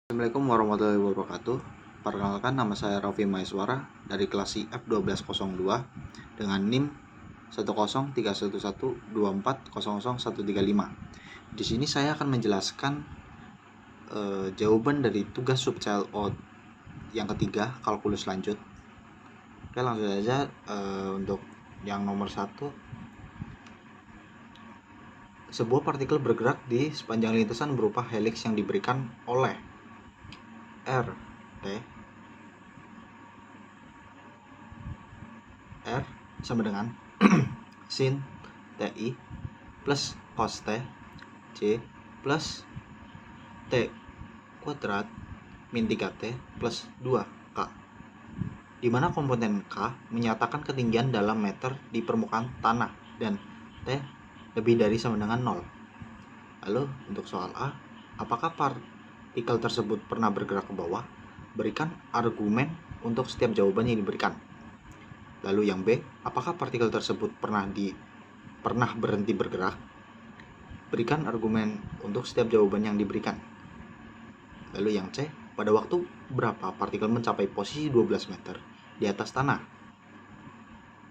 Assalamualaikum warahmatullahi wabarakatuh. Perkenalkan, nama saya Raffi Maeswara dari kelas IF1202 dengan NIM 1031124000135. Di sini saya akan menjelaskan jawaban dari tugas subchild out yang ketiga, kalkulus lanjut. Oke, langsung saja. Untuk yang nomor 1, sebuah partikel bergerak di sepanjang lintasan berupa helix yang diberikan oleh R sama dengan sin TI plus cos T C plus T kuadrat min 3T plus 2K, di mana komponen K menyatakan ketinggian dalam meter di permukaan tanah dan T lebih dari sama dengan 0. Lalu untuk soal A, apakah partikel tersebut pernah bergerak ke bawah? Berikan argumen untuk setiap jawaban yang diberikan. Lalu yang B, apakah partikel tersebut pernah berhenti bergerak? Berikan argumen untuk setiap jawaban yang diberikan. Lalu yang C, pada waktu berapa partikel mencapai posisi 12 meter di atas tanah?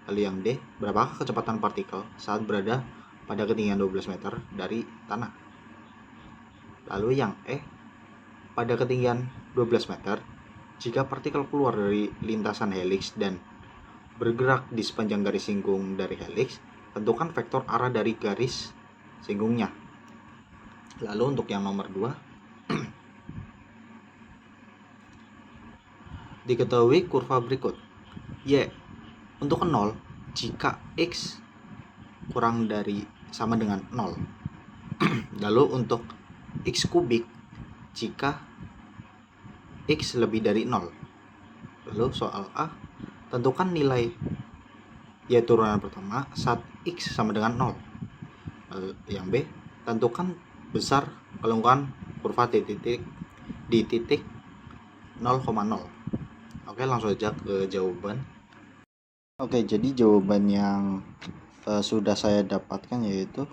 Lalu yang D, berapakah kecepatan partikel saat berada pada ketinggian 12 meter dari tanah? Lalu yang E, pada ketinggian 12 meter, jika partikel keluar dari lintasan helix dan bergerak di sepanjang garis singgung dari helix, tentukan vektor arah dari garis singgungnya. Lalu untuk yang nomor 2, diketahui kurva berikut. Y untuk 0 jika X kurang dari sama dengan 0. Lalu untuk X kubik jika X lebih dari 0. Lalu soal A, tentukan nilai Y turunan pertama saat X sama dengan 0. Lalu yang B, tentukan besar kelengkapan kurva di titik 0,0. Oke, langsung saja ke jawaban. Oke, jadi jawaban yang sudah saya dapatkan yaitu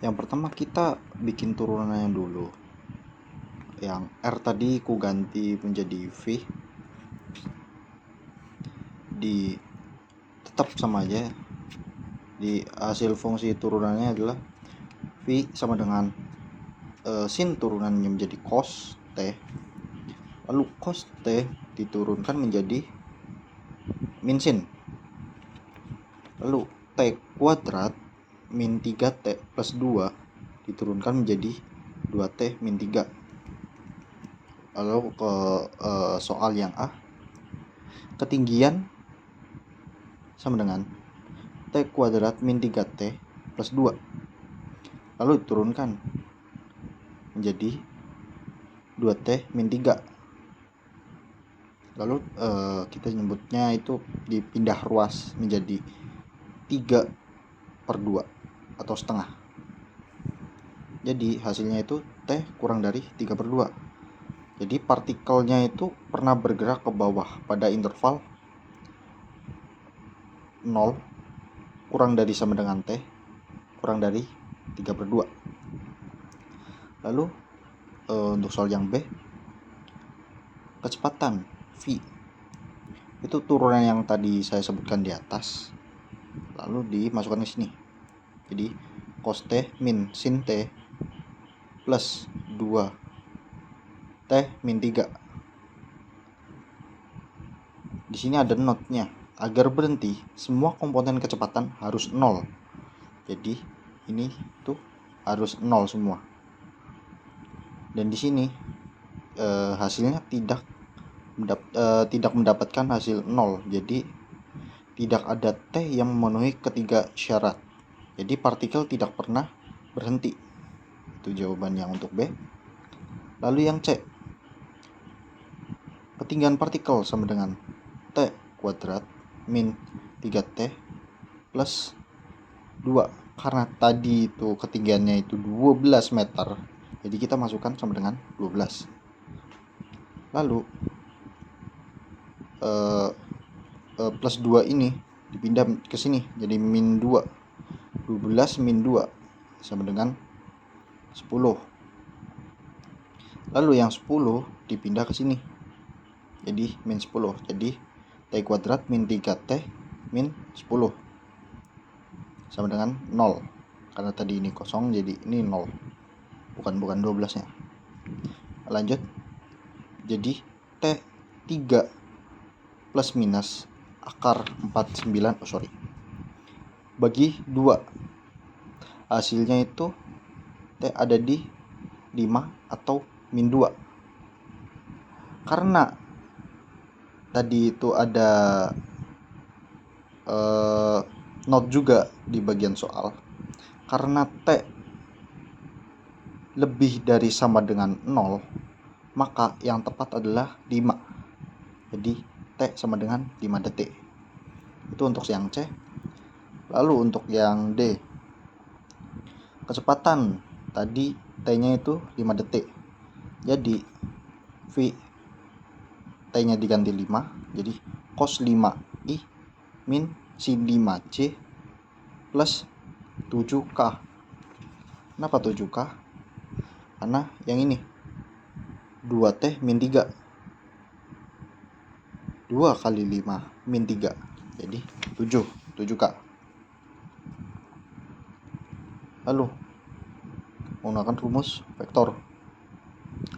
yang pertama, kita bikin turunannya dulu. Yang R tadi ku ganti menjadi V, tetap sama aja. Di hasil fungsi turunannya adalah V sama dengan sin turunannya menjadi cos T, lalu cos T diturunkan menjadi min sin, lalu T kuadrat min 3T plus 2 diturunkan menjadi 2T min 3. Lalu ke soal yang A, ketinggian sama dengan T kuadrat min 3T plus 2, lalu diturunkan menjadi 2T min 3. Lalu kita nyebutnya itu dipindah ruas menjadi 3/2 atau setengah. Jadi hasilnya itu T kurang dari 3/2. Jadi partikelnya itu pernah bergerak ke bawah pada interval 0 kurang dari sama dengan T kurang dari 3/2. Lalu untuk soal yang B, kecepatan V itu turunan yang tadi saya sebutkan di atas, lalu dimasukkan ke sini. Jadi cos T min sin T plus 2 T min 3. Di sini ada notnya. Agar berhenti, semua komponen kecepatan harus 0. Jadi ini tuh harus 0 semua. Dan di sini hasilnya tidak mendapatkan hasil 0. Jadi tidak ada T yang memenuhi ketiga syarat. Jadi partikel tidak pernah berhenti. Itu jawaban yang untuk B. Lalu yang C, ketinggian partikel sama dengan T kuadrat min 3T plus 2. Karena tadi itu ketinggiannya itu 12 meter, jadi kita masukkan sama dengan 12. Lalu plus 2 ini dipindah ke sini jadi min 2. 12 min 2 sama dengan 10. Lalu yang 10 dipindah ke sini. Jadi min 10. Jadi T kuadrat min 3T min 10 sama dengan 0. Karena tadi ini kosong jadi ini 0. Bukan 12 nya. Lanjut. Jadi T3 plus minus akar 49 bagi 2. Hasilnya itu T ada di 5 atau min 2. Karena tadi itu ada not juga di bagian soal. Karena T lebih dari sama dengan 0, maka yang tepat adalah 5. Jadi T sama dengan 5 detik. Itu untuk yang C. Lalu untuk yang D, kecepatan tadi T-nya itu 5 detik. Jadi V T-nya diganti 5. Jadi cos 5I min sin 5C plus 7K. Kenapa 7K? Karena yang ini 2T min 3. 2 kali 5 min 3. Jadi 7K. Lalu menggunakan rumus vektor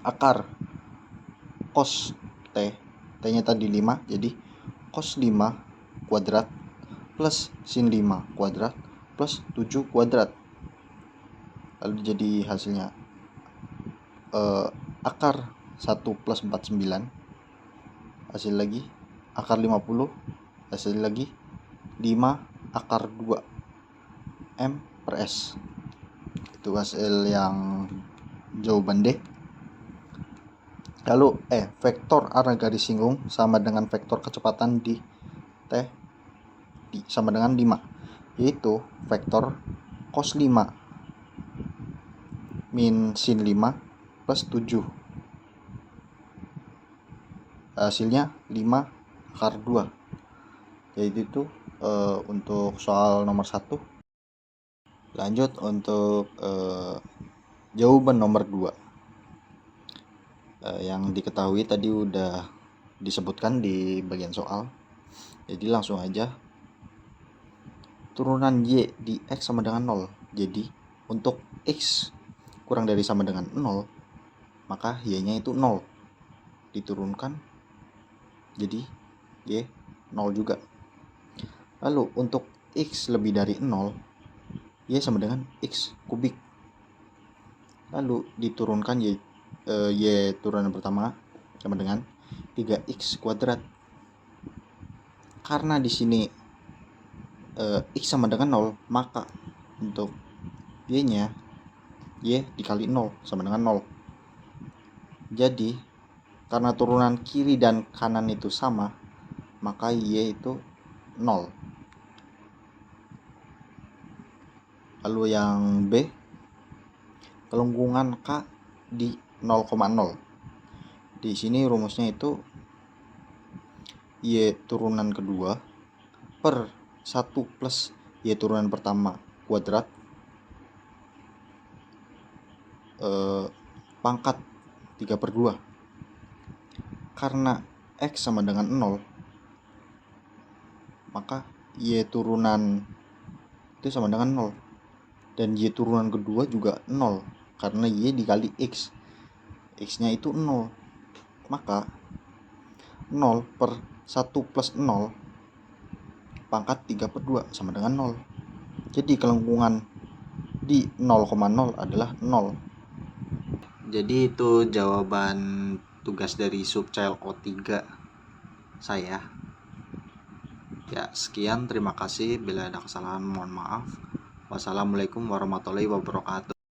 akar cos T-nya tadi 5, jadi cos 5 kuadrat plus sin 5 kuadrat plus 7 kuadrat. Lalu jadi hasilnya akar 1 plus 49, hasil lagi akar 50, hasil lagi 5 akar 2 M per S. Itu hasil yang jawaban D. Lalu vektor arah garis singgung sama dengan vektor kecepatan di T sama dengan 5, yaitu vektor cos 5 min sin 5 plus 7. Hasilnya 5 akar 2. Jadi itu untuk soal nomor 1. Lanjut untuk jawaban nomor 2. Yang diketahui tadi udah disebutkan di bagian soal. Jadi langsung aja. Turunan Y di X sama dengan 0. Jadi untuk X kurang dari sama dengan 0, maka Y-nya itu 0. Diturunkan jadi Y 0 juga. Lalu untuk X lebih dari 0, Y sama dengan X kubik. Lalu diturunkan Y turunan pertama sama dengan 3X kuadrat. Karena di sini X sama dengan 0, maka untuk Y-nya Y dikali 0 sama dengan 0. Jadi karena turunan kiri dan kanan itu sama, maka Y itu 0. Lalu yang B, kelengkungan K di 0,0. Di sini rumusnya itu Y turunan kedua per 1 plus Y turunan pertama kuadrat pangkat 3/2. Karena X sama dengan 0, maka Y turunan itu sama dengan 0. Dan Y turunan kedua juga 0. Karena Y dikali X. X-nya itu 0. Maka 0 per 1 plus 0 pangkat 3/2 sama dengan 0. Jadi kelengkungan di 0,0 adalah 0. Jadi itu jawaban tugas dari subcel O3 saya. Ya, sekian, terima kasih. Bila ada kesalahan mohon maaf. Wassalamualaikum warahmatullahi wabarakatuh.